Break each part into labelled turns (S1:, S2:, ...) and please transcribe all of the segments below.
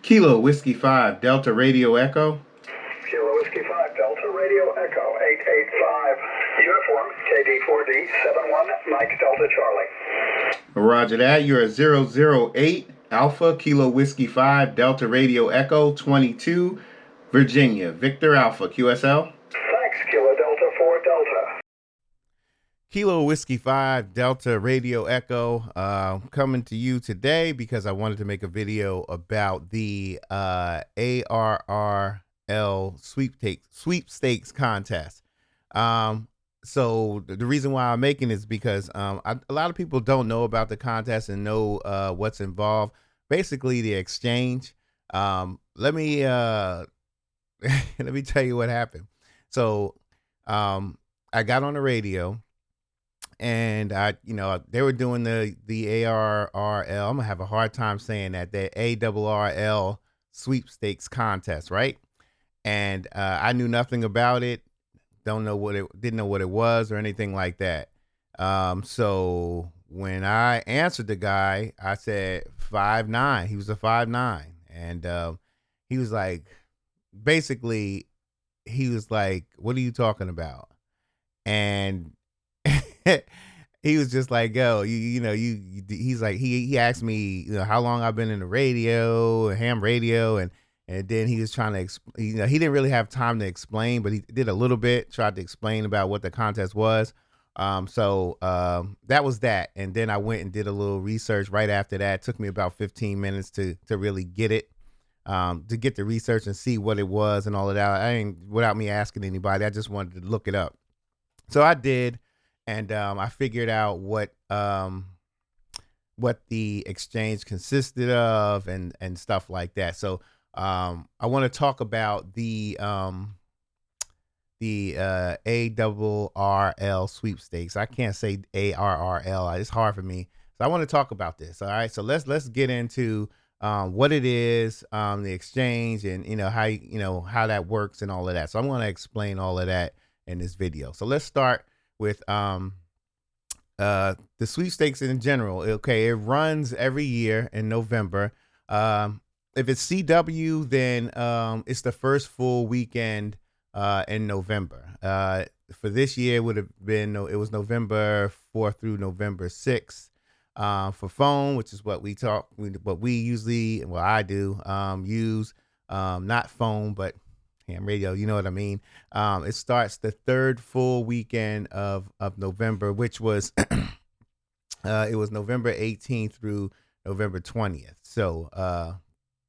S1: Kilo Whiskey 5 Delta Radio Echo.
S2: Kilo Whiskey 5 Delta Radio Echo 885. Uniform KD4D 71 Mike Delta Charlie.
S1: Roger that. You're a 008 Alpha Kilo Whiskey 5 Delta Radio Echo 22 Virginia. Victor Alpha QSL.
S2: Thanks, Kilo Delta 4 Delta.
S1: Kilo Whiskey 5 Delta Radio Echo, coming to you today because I wanted to make a video about the ARRL Sweepstakes contest. So the reason why I'm making is because a lot of people don't know about the contest and know what's involved. Basically, the exchange. Let me let me tell you what happened. So I got on the radio. And they were doing the ARRL. I'm gonna have a hard time saying that. The ARRL Sweepstakes contest, right? And I knew nothing about it. Didn't know what it was or anything like that. So when I answered the guy, I said 5'9". He was a 5'9", and he was like, basically, he was like, "What are you talking about?" And he was just like, "Yo, he's like, he asked me, how long I've been in the radio, ham radio, and then he was trying to, he didn't really have time to explain, but he did a little bit, tried to explain about what the contest was. So that was that, and then I went and did a little research right after that. It took me about 15 minutes to really get it, to get the research and see what it was and all of that. Without me asking anybody, I just wanted to look it up. So I did. And I figured out what the exchange consisted of and stuff like that. So I want to talk about the ARRL Sweepstakes. I can't say ARRL. It's hard for me. So I want to talk about this. All right. So let's get into what it is, the exchange, and how that works and all of that. So I'm going to explain all of that in this video. So let's start with the sweepstakes in general. Okay, it runs every year in November. If it's CW, then it's the first full weekend in November. For this year, it was November 4th through November 6th. For phone, which is what we usually, well, I do use, not phone, but ham radio, you know what I mean? It starts the third full weekend of November, which was it was November 18th through November 20th. So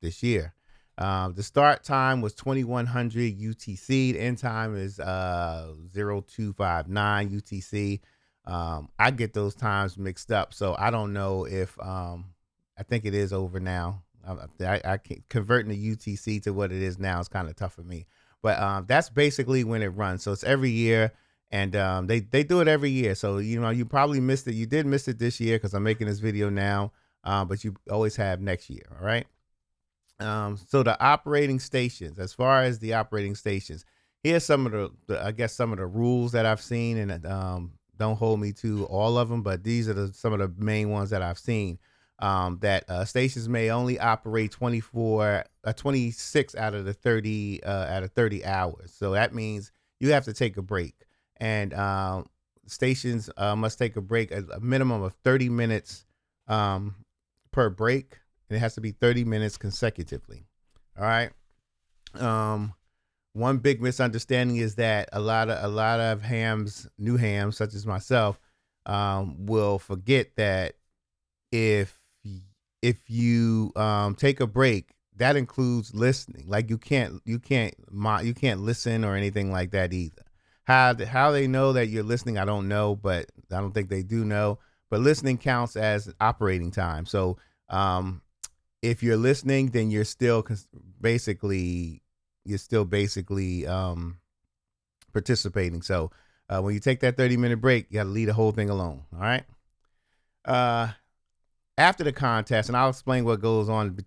S1: this year, the start time was 2100 UTC. The end time is 0259 UTC. I get those times mixed up, so I don't know if I think it is over now. I can't, converting the UTC to what it is now is kind of tough for me, but that's basically when it runs. So it's every year, and they do it every year. So you probably missed it. You did miss it this year because I'm making this video now, but you always have next year. All right. So the operating stations, as far as the operating stations, here's some of some of the rules that I've seen, and don't hold me to all of them, but these are some of the main ones that I've seen. That stations may only operate 26 out of the 30 hours. So that means you have to take a break, and stations must take a break a minimum of 30 minutes per break, and it has to be 30 minutes consecutively. All right. One big misunderstanding is that a lot of new hams such as myself, will forget that if you take a break, that includes listening. Like you can't listen or anything like that either. How they know that you're listening, I don't know, but I don't think they do know. But listening counts as operating time. So if you're listening, then you're still basically participating. So when you take that 30-minute break, you got to leave the whole thing alone. All right. After the contest, and I'll explain what goes on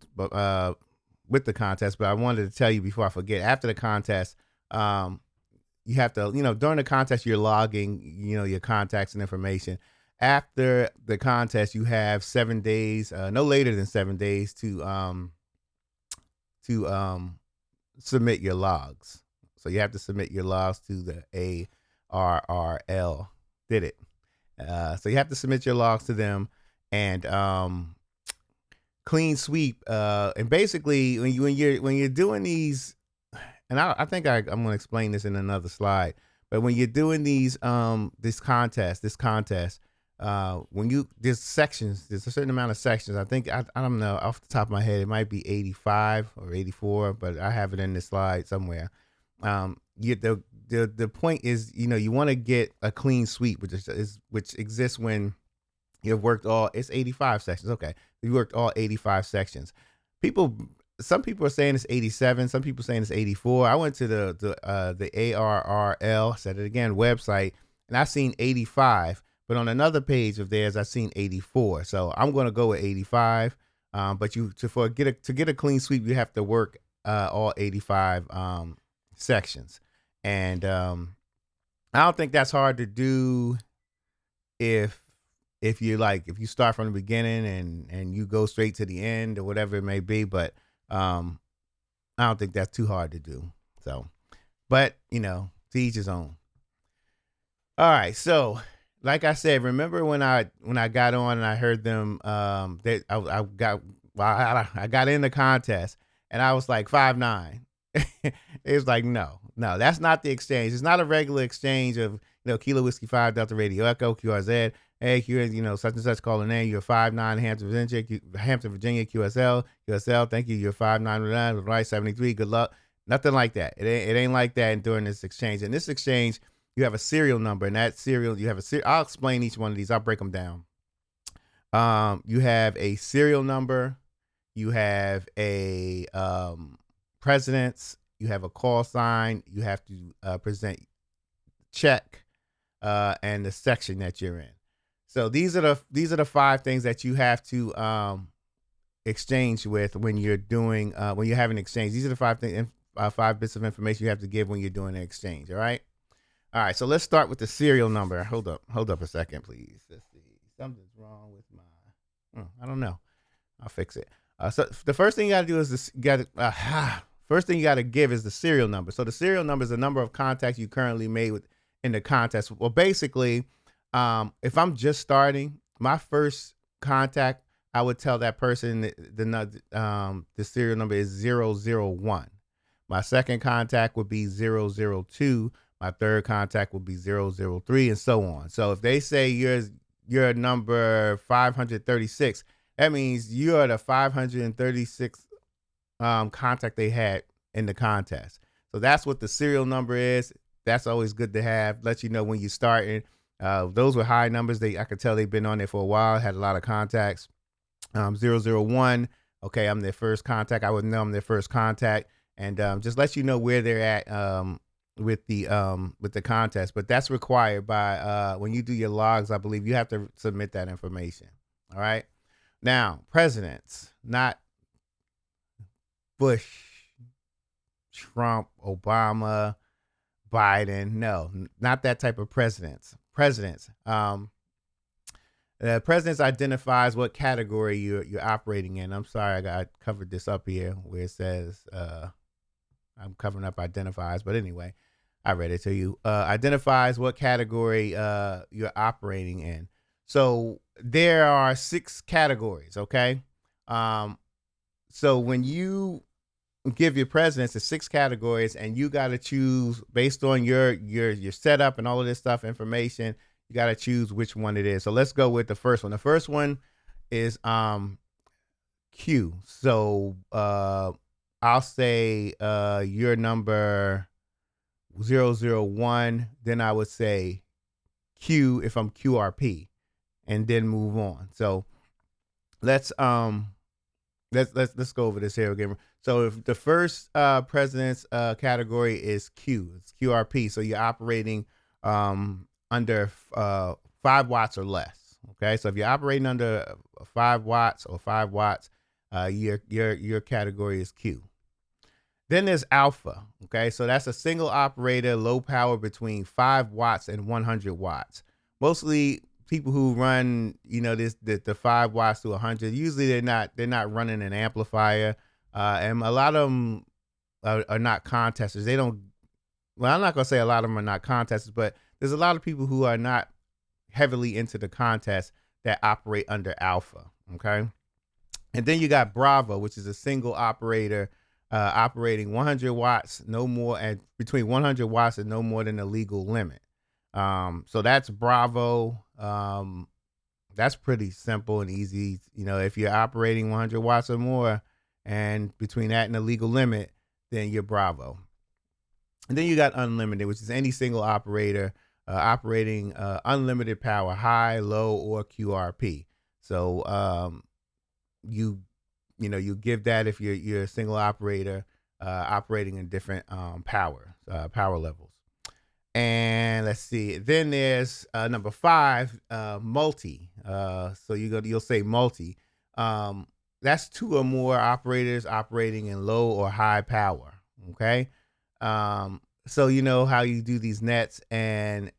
S1: with the contest, but I wanted to tell you before I forget. After the contest, you have to, during the contest, you're logging, your contacts and information. After the contest, you have 7 days, no later than 7 days to to submit your logs. So you have to submit your logs to the ARRL. Did it? So you have to submit your logs to them, and clean sweep. And basically, when you're doing these, and I think I'm going to explain this in another slide. But when you're doing this contest, when you there's sections, there's a certain amount of sections. I think I don't know off the top of my head, it might be 85 or 84, but I have it in this slide somewhere. The point is, you want to get a clean sweep, which exists when you've worked all. It's 85 sections. Okay, you worked all 85 sections. People, some people are saying it's 87. Some people saying it's 84. I went to the ARRL, said it again, website, and I seen 85. But on another page of theirs, I seen 84. So I'm going to go with 85. But to get a clean sweep, you have to work all 85 sections, and I don't think that's hard to do if if you start from the beginning and you go straight to the end or whatever it may be. But I don't think that's too hard to do. So, but to each his own. All right, so like I said, remember when I got on and I heard them I got in the contest and I was like 5'9". It was like no, that's not the exchange. It's not a regular exchange of Kilo Whiskey 5 Delta Radio Echo QRZ. Hey, such and such calling in. You're 5'9", Hampton, Virginia, QSL. Thank you. You're 5'9", right, 73. Good luck. Nothing like that. It ain't like that during this exchange. In this exchange, you have a serial number, and that serial, you have I'll explain each one of these. I'll break them down. You have a serial number. You have a presidents. You have a call sign. You have to present check and the section that you're in. So these are the 5 things that you have to exchange with when you're doing when you're having an exchange. These are the 5 things, 5 bits of information you have to give when you're doing an exchange. All right. So let's start with the serial number. Hold up a second, please. Let's see. Something's wrong with my. I don't know. I'll fix it. So the first thing you got to do is first thing you got to give is the serial number. So the serial number is the number of contacts you currently made in the contest. Well, basically, if I'm just starting, my first contact, I would tell that person the serial number is 001. My second contact would be 002. My third contact would be 003, and so on. So if they say you're number 536, that means you are the 536 contact they had in the contest. So that's what the serial number is. That's always good to have. Let you know when you're starting. Those were high numbers. I could tell they've been on there for a while, had a lot of contacts. 001, okay, I'm their first contact. I would know I'm their first contact, and just let you know where they're at with the contest. But that's required by when you do your logs. I believe you have to submit that information. All right. Now, presidents, not Bush, Trump, Obama, Biden. No, not that type of presidents. Presidents. Presidents identifies what category you're operating in. I'm sorry, I covered this up here where it says I'm covering up identifies, but anyway, I read it to you. Identifies what category you're operating in. So there are 6 categories. Okay. So when you give your presidents the 6 categories, and you got to choose based on your setup and all of this stuff, information, you got to choose which one it is. So let's go with the first one. The first one is Q. So I'll say you're number 001, then I would say Q if I'm QRP, and then move on. So let's go over this here again. So if the first president's category is Q, it's QRP. So you're operating under 5 watts or less. Okay, so if you're operating under 5 watts or 5 watts, your category is Q. Then there's Alpha. Okay, so that's a single operator, low power between 5 watts and 100 watts. Mostly people who run, the 5 watts to 100. Usually they're not running an amplifier. and a lot of them are not contesters. They don't. Well, I'm not gonna say a lot of them are not contesters, but there's a lot of people who are not heavily into the contest that operate under alpha. Okay, and then you got Bravo, which is a single operator operating 100 watts, no more, and between 100 watts and no more than the legal limit. So that's Bravo. That's pretty simple and easy. You know, if you're operating 100 watts or more, and between that and the legal limit, then you're Bravo. And then you got unlimited, which is any single operator operating unlimited power, high, low, or QRP. So you you know you give that if you're a single operator operating in different power levels. And let's see. Then there's number five, multi. So you'll say multi. That's two or more operators operating in low or high power. Okay. So you know how you do these nets, and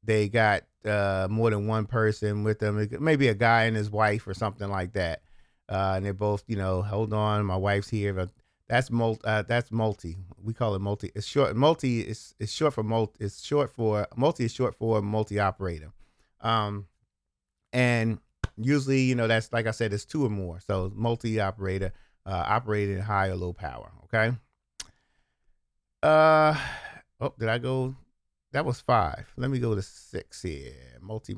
S1: they got more than one person with them, maybe a guy and his wife or something like that. And they're both, hold on, my wife's here. But that's multi. That's multi. We call it multi. It's short. Multi is short for multi. It's short for multi is short for multi operator. Um, and usually, that's like I said, it's two or more. So multi operator, operating at high or low power. Okay. Uh, oh, did I go? That was five. Let me go to six here. Multi.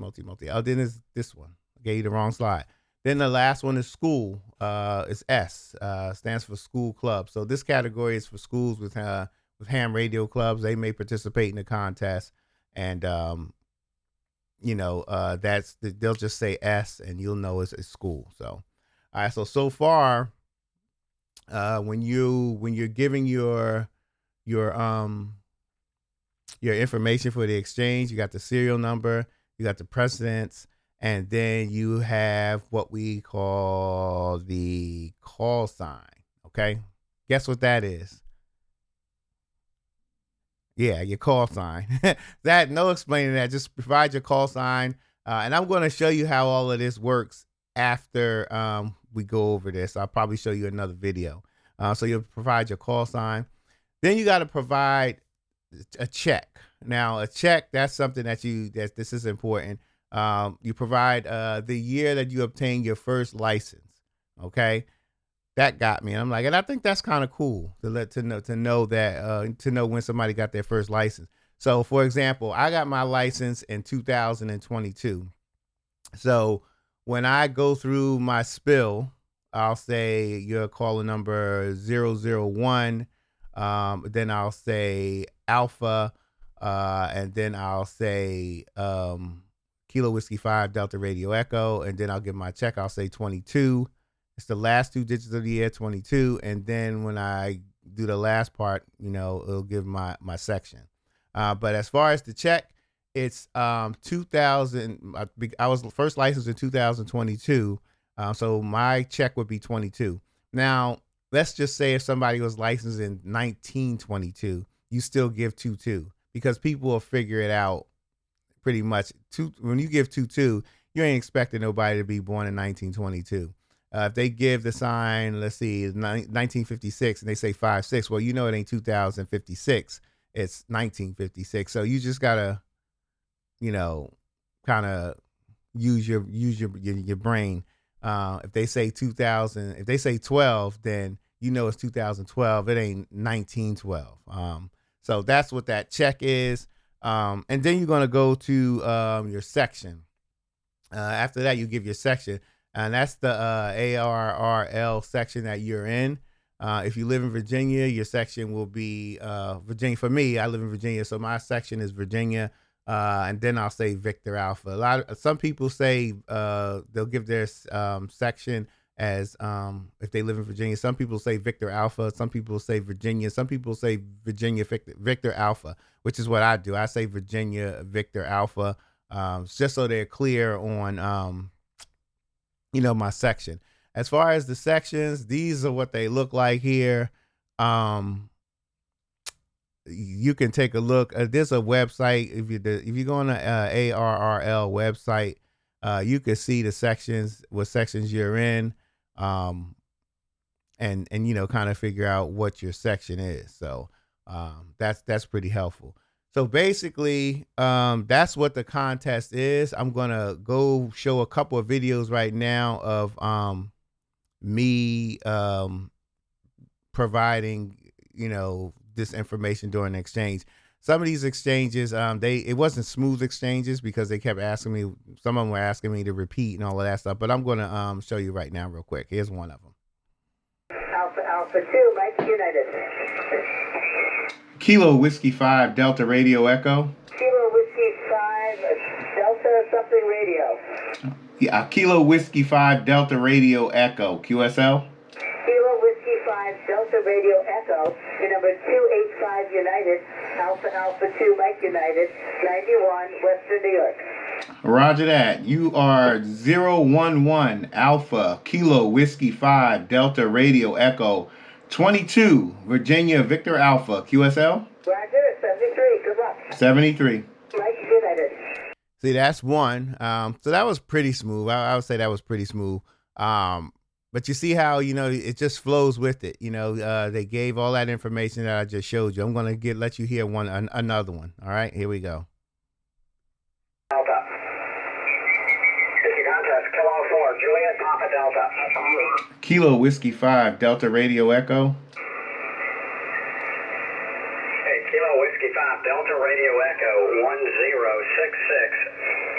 S1: Oh, then is this one. I gave you the wrong slide. Then the last one is school. It's S. Stands for school club. So this category is for schools with ham radio clubs. They may participate in the contest, and they'll just say S, and you'll know it's school. So, all right. So far, when you're giving your information for the exchange, you got the serial number, you got the precedence, and then you have what we call the call sign. Okay, guess what that is? Yeah, your call sign. That no explaining that. Just provide your call sign, and I'm going to show you how all of this works after we go over this. I'll probably show you another video. So you'll provide your call sign. Then you got to provide a check. Now, a check, that's something that this is important. You provide the year that you obtained your first license. Okay, that got me. And I'm like, and I think that's kind of cool to know when somebody got their first license. So, for example, I got my license in 2022. So when I go through my spill, I'll say your caller number 001. Then I'll say Alpha, and then I'll say Kilo Whiskey 5 Delta Radio Echo, and then I'll give my check. I'll say 22. It's the last two digits of the year, 22, and then when I do the last part, it'll give my section. But as far as the check, it's 2000. I was first licensed in 2022, so my check would be 22. Now, let's just say if somebody was licensed in 1922, you still give 22 because people will figure it out pretty much. When you give 22, you ain't expecting nobody to be born in 1922. If they give the sign, let's see, 1956, and they say 56, well, it ain't 2056. It's 1956. So you just gotta, kind of use your brain. If they say 2000, if they say 12, then it's 2012. It ain't 1912. So that's what that check is. And then you're gonna go to your section. After that, you give your section, and that's the ARRL section that you're in. If you live in Virginia, your section will be Virginia. For me, I live in Virginia, so my section is Virginia. And then I'll say Victor Alpha. Some people say they'll give their section as if they live in Virginia. Some people say Victor Alpha. Some people say Virginia. Some people say Virginia Victor Alpha, which is what I do. I say Virginia Victor Alpha, just so they're clear on my section. As far as the sections, these are what they look like here. You can take a look. There's a website. If you go on the ARRL website, you can see the sections, what sections you're in. and kind of figure out what your section is. So that's pretty helpful. So basically, that's what the contest is. I'm gonna go show a couple of videos right now of me providing this information during the exchange. Some of these exchanges, it wasn't smooth exchanges because they kept asking me. Some of them were asking me to repeat and all of that stuff. But I'm gonna show you right now, real quick. Here's one of them.
S2: Alpha Alpha 2, Mike United.
S1: Kilo Whiskey 5 Delta Radio Echo.
S2: Kilo Whiskey 5 Delta something radio.
S1: Yeah, Kilo Whiskey 5 Delta Radio Echo. QSL.
S2: Kilo Whiskey 5 Delta Radio Echo. Your number 285 United. Alpha Alpha 2 Mike United. 91 Western New York.
S1: Roger that. You are 011 Alpha Kilo Whiskey 5 Delta Radio Echo 22 Virginia Victor Alpha QSL.
S2: Roger, 73. Good luck.
S1: 73.
S2: Mike United.
S1: See, that's one. So that was pretty smooth. I would say that was pretty smooth. But you see how, it just flows with it. They gave all that information that I just showed you. I'm going to let you hear another one. All right, here we go.
S2: Delta. It's a contest. Kilo 4, Juliet Papa Delta.
S1: Kilo Whiskey 5 Delta Radio Echo.
S2: Hey, Kilo Whiskey 5 Delta Radio Echo 1066.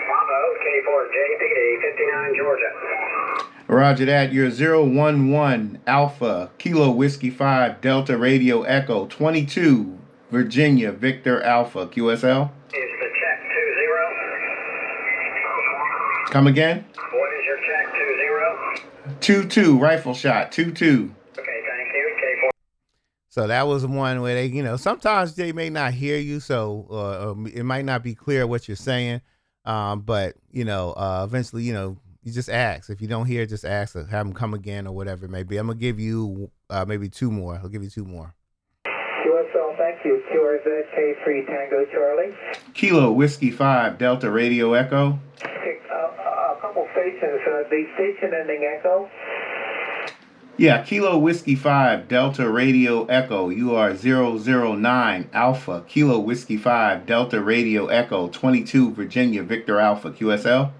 S2: Bravo, K4 JPD 59 Georgia.
S1: Roger that. You're 011 Alpha Kilo Whiskey 5 Delta Radio Echo 22 Virginia Victor Alpha QSL.
S2: Is the check 20?
S1: Come again?
S2: What is your check 20?
S1: 22 rifle shot 22.
S2: Okay, thank you. K4.
S1: So that was one where they, sometimes they may not hear you, so it might not be clear what you're saying. But eventually, you just ask. If you don't hear, just ask. Have them come again or whatever it may be. I'm gonna give you maybe two more. I'll give you two more.
S2: QSL, thank you. QRZ K3 Tango Charlie.
S1: Kilo Whiskey 5 Delta Radio Echo.
S2: Okay, a couple stations. The station ending Echo.
S1: Yeah, Kilo Whiskey 5 Delta Radio Echo. You are 009 Alpha Kilo Whiskey 5 Delta Radio Echo 22 Virginia Victor Alpha QSL.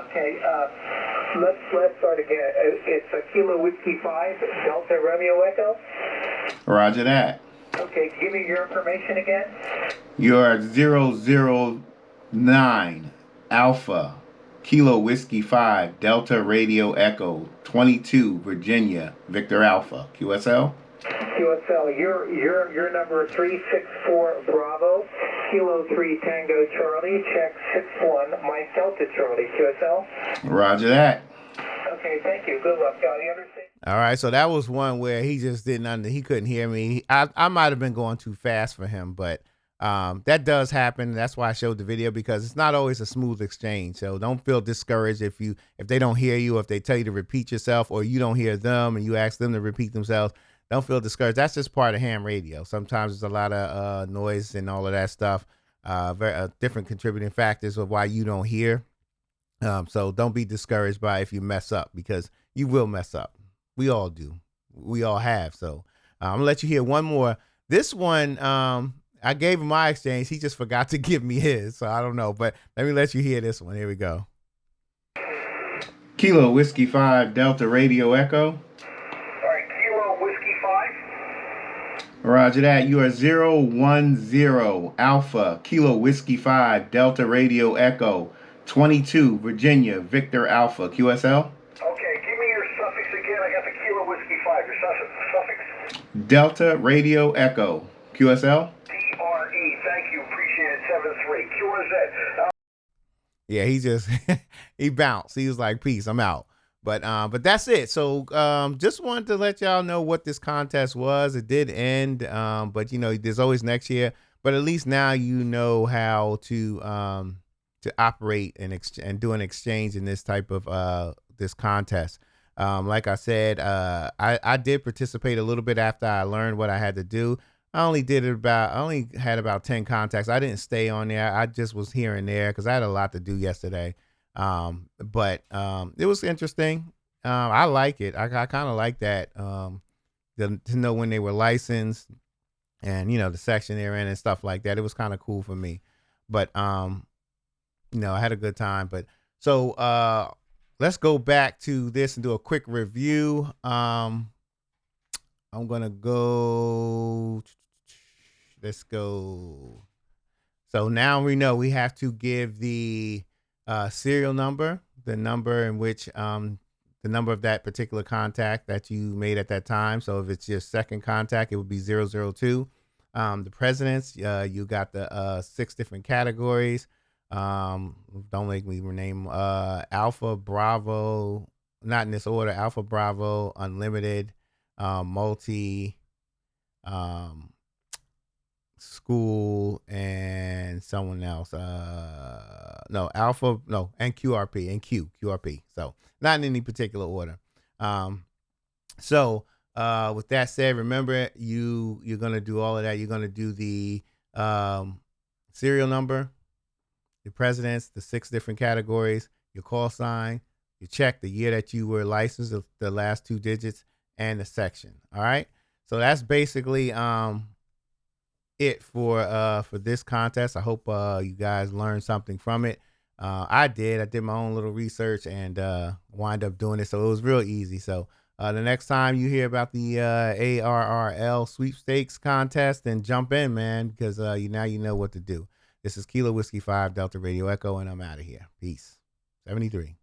S2: Okay, let's start again. It's a Kilo Whiskey 5 Delta Romeo Echo.
S1: Roger that.
S2: Okay, give me your information again.
S1: You are 009 Alpha Kilo Whiskey 5 Delta Radio Echo 22 Virginia Victor Alpha QSL.
S2: QSL, your number 364 Bravo Kilo 3 Tango Charlie, check 61 Mike Delta Charlie. QSL.
S1: Roger that.
S2: Okay, thank you. Good luck. You understand?
S1: All right, so that was one where he just he couldn't hear me. I might have been going too fast for him, but that does happen. That's why I showed the video, because it's not always a smooth exchange. So don't feel discouraged if they don't hear you, if they tell you to repeat yourself, or you don't hear them and you ask them to repeat themselves. Don't feel discouraged. That's just part of ham radio. Sometimes there's a lot of noise and all of that stuff. Different contributing factors of why you don't hear. So don't be discouraged by if you mess up, because you will mess up. We all do. We all have. So I'm gonna let you hear one more. This one, I gave him my exchange. He just forgot to give me his. So I don't know, but let me let you hear this one. Here we go. Kilo Whiskey 5 Delta Radio Echo.
S2: All right, Kilo Whiskey 5.
S1: Roger that. You are 010 Alpha Kilo Whiskey 5 Delta Radio Echo 22 Virginia Victor Alpha QSL.
S2: Okay, give me your suffix again. I got the Kilo Whiskey 5. Your suffix.
S1: Delta Radio Echo QSL.
S2: DRE. Thank you. Appreciate it. 73. QRZ.
S1: Yeah, he just he bounced. He was like, "Peace, I'm out." But that's it. So just wanted to let y'all know what this contest was. It did end, but there's always next year. But at least now you know how to operate and do an exchange in this type of this contest. Like I said, I did participate a little bit after I learned what I had to do. I only had about 10 contacts. I didn't stay on there. I just was here and there because I had a lot to do yesterday. But it was interesting. I like it. I kind of like that. To know when they were licensed and the section they're in and stuff like that. It was kind of cool for me. But I had a good time. But so let's go back to this and do a quick review. I'm gonna go. Let's go. So now we know we have to give the serial number, the number in which the number of that particular contact that you made at that time. So if it's your second contact, it would be 002. The presidents, you got the 6 different categories. Don't make me rename Alpha, Bravo, not in this order. Alpha, Bravo, Unlimited, Multi, um, School, and someone else. No, Alpha, no, and QRP and QRP. So not in any particular order. Um, so with that said, remember you're gonna do all of that. You're gonna do the serial number, your presidents, the 6 different categories, your call sign, your check, the year that you were licensed, the last 2 digits, and the section. All right. So that's basically it for this contest. I hope you guys learned something from it. I did. I did my own little research and wind up doing it, so it was real easy. So the next time you hear about the ARRL Sweepstakes contest, then jump in, man, because now you know what to do. This is Kilo Whiskey 5 Delta Radio Echo, and I'm out of here. Peace. 73.